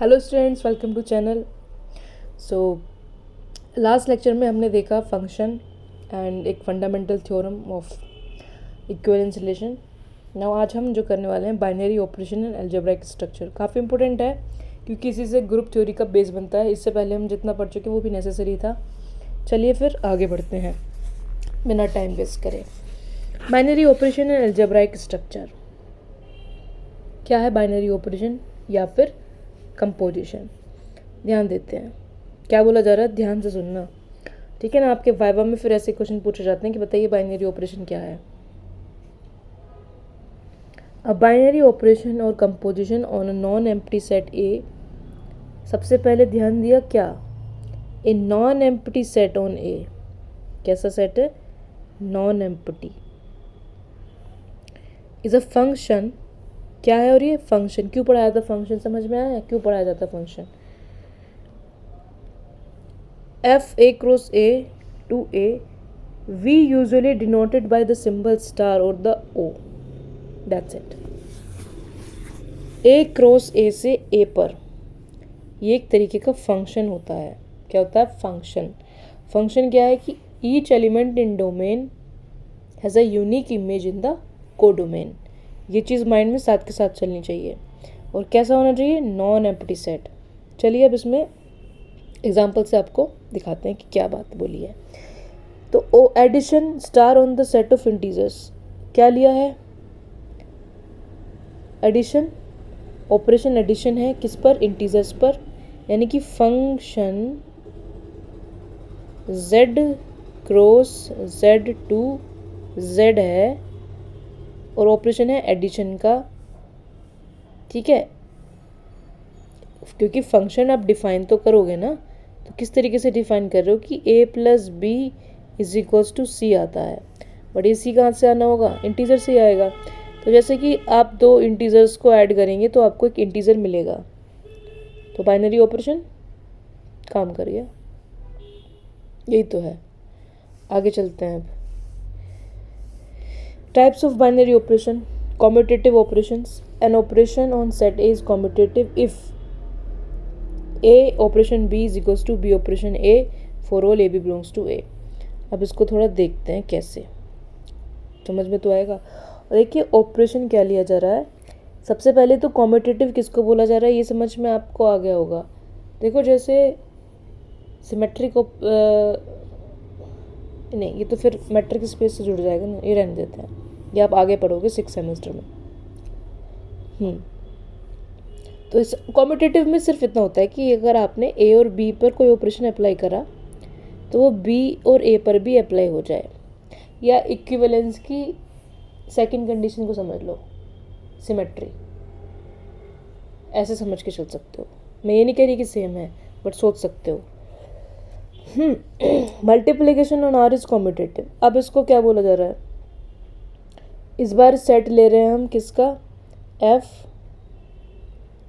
Hello students, welcome to channel. So last lecture में हमने देखा फंक्शन एंड एक fundamental theorem of equivalence relation. Now आज हम जो करने वाले हैं binary operation and algebraic structure. काफ़ी इंपॉर्टेंट है क्योंकि इसी से ग्रुप थ्योरी का बेस बनता है। इससे पहले हम जितना पढ़ चुके वो भी नेसेसरी था। चलिए फिर आगे बढ़ते हैं बिना टाइम वेस्ट करें। Binary operation and algebraic structure क्या है? बाइनरी ऑपरेशन या फिर कंपोजिशन। ध्यान देते हैं क्या बोला जा रहा है, ध्यान से सुनना, ठीक है ना। आपके वाइवा में फिर ऐसे क्वेश्चन पूछे जाते हैं कि बताइए बाइनरी ऑपरेशन क्या है। अब बाइनरी ऑपरेशन और composition on a non empty set A. सबसे पहले ध्यान दिया क्या, a non empty set on A. कैसा सेट है? Non empty is a function. क्या है? और ये फंक्शन क्यों पढ़ाया था? फंक्शन समझ में आया क्यों पढ़ाया जाता function? F A cross A to A we usually denoted by the symbol star और the o. That's it. A cross A से ए पर, ये एक तरीके का फंक्शन होता है। क्या होता है? फंक्शन। फंक्शन क्या है कि each element in domain has a unique image in the codomain. ये चीज़ माइंड में साथ के साथ चलनी चाहिए। और कैसा होना चाहिए? Non empty set. चलिए अब इसमें एग्जाम्पल से आपको दिखाते हैं कि क्या बात बोली है। तो o addition star on the set of integers. क्या लिया है? एडिशन, ऑपरेशन एडिशन है किस पर? इंटीजर्स पर। यानी कि function z cross z to z है और ऑपरेशन है एडिशन का, ठीक है। क्योंकि फंक्शन आप डिफाइन तो करोगे ना, तो किस तरीके से डिफाइन कर रहे हो कि a plus b is equals to c आता है। बट ये सी कहाँ से आना होगा? इंटीजर से ही आएगा। तो जैसे कि आप दो इंटीजर्स को ऐड करेंगे तो आपको एक इंटीजर मिलेगा। तो बाइनरी ऑपरेशन काम कर गया। यही तो है। आगे चलते हैं अब। Types of binary operation. Commutative operations. An operation on set A is commutative if a operation b is equals to b operation a for all a b belongs to A. अब इसको थोड़ा देखते हैं कैसे, समझ में तो आएगा। और देखिए ऑपरेशन क्या लिया जा रहा है। सबसे पहले तो कॉम्यूटेटिव किसको बोला जा रहा है ये समझ में आपको आ गया होगा। देखो जैसे सिमेट्रिक नहीं, ये तो फिर मैट्रिक स्पेस से जुड़ जाएगा ना, ये रहने देते हैं। ये आप आगे पढ़ोगे 6 सेमेस्टर में। तो इस कॉम्यूटेटिव में सिर्फ इतना होता है कि अगर आपने ए और बी पर कोई ऑपरेशन अप्लाई करा तो वो बी और ए पर भी अप्लाई हो जाए। या इक्विवेलेंस की सेकंड कंडीशन को समझ लो, सिमेट्री। ऐसे समझ के चल सकते हो। मैं ये नहीं कह रही कि सेम है, बट सोच सकते हो। Multiplication on R is commutative. अब इसको क्या बोला जा रहा है? इस बार सेट ले रहे हैं हम किसका? F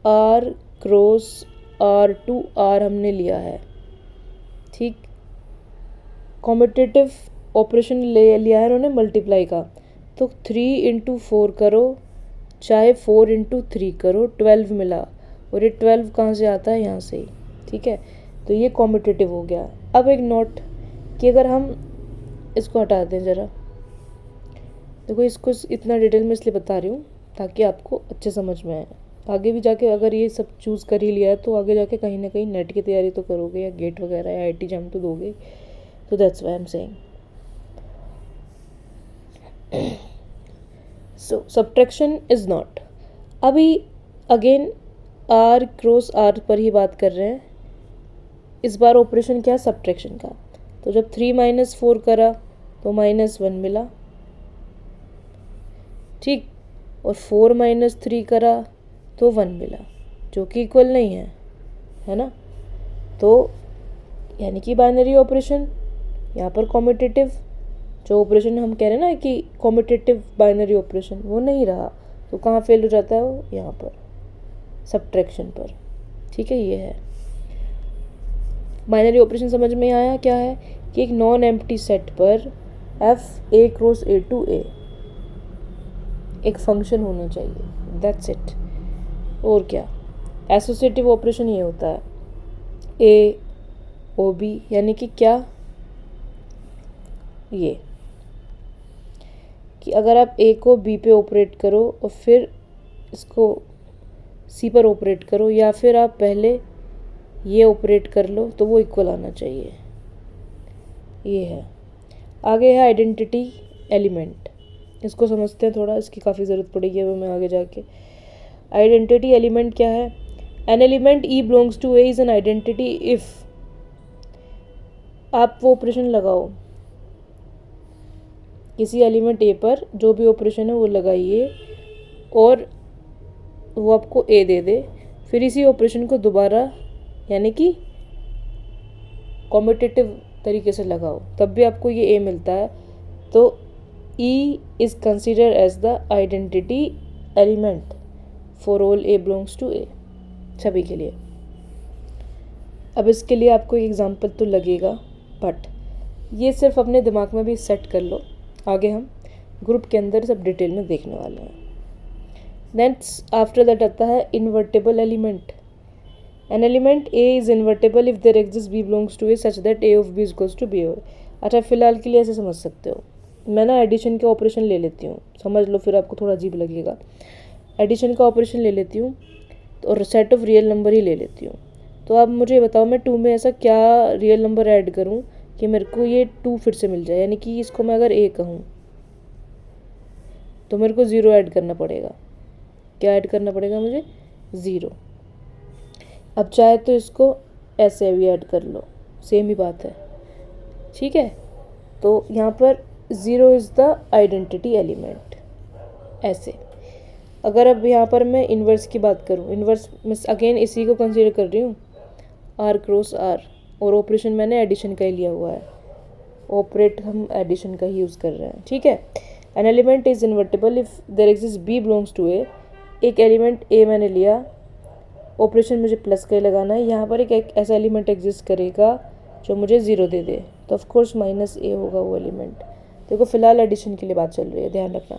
R cross R to R हमने लिया है, ठीक। कॉम्यूटेटिव ऑपरेशन ले लिया है उन्होंने मल्टीप्लाई का। तो 3 इंटू 4 करो, चाहे 4 इंटू 3 करो, 12 मिला। और ये 12 कहाँ से आता है? यहाँ से ही, ठीक है। तो ये कॉम्यूटेटिव हो गया। अब एक नोट कि अगर हम इसको हटा दें ज़रा, देखो इसको इतना डिटेल में इसलिए बता रही हूँ ताकि आपको अच्छे समझ में आए। आगे भी जाके अगर ये सब चूज़ कर ही लिया है तो आगे जाके कहीं ना कहीं नेट की तैयारी तो करोगे या गेट वगैरह या IIT एग्जाम तो दोगे। तो that's why I am saying. So subtraction is not. अभी अगेन आर क्रॉस आर पर ही बात कर रहे हैं। इस बार ऑपरेशन क्या है? सब्ट्रैक्शन का। तो जब 3 माइनस 4 करा तो -1 मिला, ठीक। और 4 माइनस 3 करा तो 1 मिला, जो कि इक्वल नहीं है ना। तो यानी कि बाइनरी ऑपरेशन यहाँ पर कॉम्यूटेटिव, जो ऑपरेशन हम कह रहे हैं ना कि कॉम्यूटेटिव बाइनरी ऑपरेशन, वो नहीं रहा। तो कहाँ फेल हो जाता है वो? यहाँ पर, सब्ट्रैक्शन पर, ठीक है। ये है बाइनरी ऑपरेशन। समझ में आया क्या है? कि एक नॉन एम्प्टी सेट पर f A cross A to A एक फंक्शन होना चाहिए। That's it. और क्या? एसोसिएटिव ऑपरेशन ये होता है ए ओ बी, यानी कि क्या, ये कि अगर आप ए को बी पे ऑपरेट करो और फिर इसको सी पर ऑपरेट करो, या फिर आप पहले ये ऑपरेट कर लो, तो वो इक्वल आना चाहिए। ये है। आगे है आइडेंटिटी एलिमेंट। इसको समझते हैं थोड़ा, इसकी काफ़ी ज़रूरत पड़ेगी अब हमें आगे जाके। आइडेंटिटी एलिमेंट क्या है? An element e belongs to a is an identity if, आप वो ऑपरेशन लगाओ किसी एलिमेंट ए पर, जो भी ऑपरेशन है वो लगाइए और वो आपको ए दे दे, फिर इसी ऑपरेशन को दोबारा यानी कि कॉम्पिटिटिव तरीके से लगाओ, तब भी आपको ये ए मिलता है। तो e is consider as the identity element for all a belongs to A, सभी के लिए। अब इसके लिए आपको एक एग्जांपल तो लगेगा, बट ये सिर्फ अपने दिमाग में भी सेट कर लो, आगे हम ग्रुप के अंदर सब डिटेल में देखने वाले हैं। नेक्स्ट आफ्टर दैट आता है invertible element. An element a is invertible if there exist b belongs to a such that a of b is equals to b of. अच्छा, फिलहाल के लिए ऐसे समझ सकते हो। मैं ना एडिशन के ऑपरेशन ले लेती हूँ, समझ लो, फिर आपको थोड़ा अजीब लगेगा। एडिशन का ऑपरेशन ले लेती हूँ और सेट ऑफ रियल नंबर ही ले लेती हूँ। तो अब मुझे बताओ मैं 2 में ऐसा क्या रियल नंबर ऐड करूँ कि मेरे को ये 2 फिर से मिल जाए, यानी कि इसको मैं अगर ए कहूँ तो मेरे को 0 ऐड करना पड़ेगा। क्या ऐड करना पड़ेगा मुझे? 0। अब चाहे तो इसको ऐसे भी ऐड कर लो, सेम ही बात है, ठीक है। तो यहाँ पर 0 इज़ द आइडेंटिटी एलिमेंट, ऐसे। अगर अब यहाँ पर मैं इन्वर्स की बात करूँ, इन्वर्स में अगेन इसी को कंसीडर कर रही हूँ, आर क्रॉस आर, और ऑपरेशन मैंने एडिशन का ही लिया हुआ है, ऑपरेट हम एडिशन का ही यूज़ कर रहे हैं, ठीक है। An element is invertible if there exist b belongs to A. एक एलिमेंट ए मैंने लिया, ऑपरेशन मुझे प्लस का ही लगाना है। यहाँ पर एक ऐसा एलिमेंट एग्जिस्ट करेगा जो मुझे 0 दे दे, तो ऑफ कोर्स माइनस ए होगा वो एलिमेंट। देखो फिलहाल एडिशन के लिए बात चल रही है, ध्यान रखना,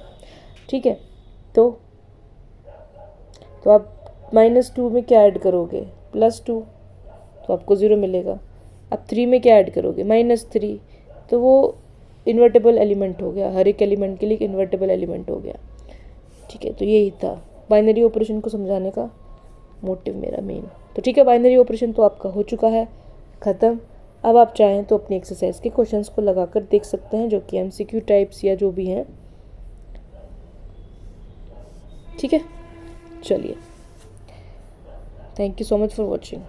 ठीक है। तो आप -2 में क्या ऐड करोगे? +2, तो आपको 0 मिलेगा। अब 3 में क्या ऐड करोगे? -3, तो वो इन्वर्टेबल एलिमेंट हो गया, हर एक एलिमेंट के लिए इन्वर्टेबल एलिमेंट हो गया, ठीक है। तो यही था बाइनरी ऑपरेशन को समझाने का मोटिव मेरा मेन। तो ठीक है, बाइनरी ऑपरेशन तो आपका हो चुका है ख़त्म। अब आप चाहें तो अपनी एक्सरसाइज के क्वेश्चंस को लगाकर देख सकते हैं, जो कि MCQ टाइप्स या जो भी हैं, ठीक है। चलिए, thank you so much for watching.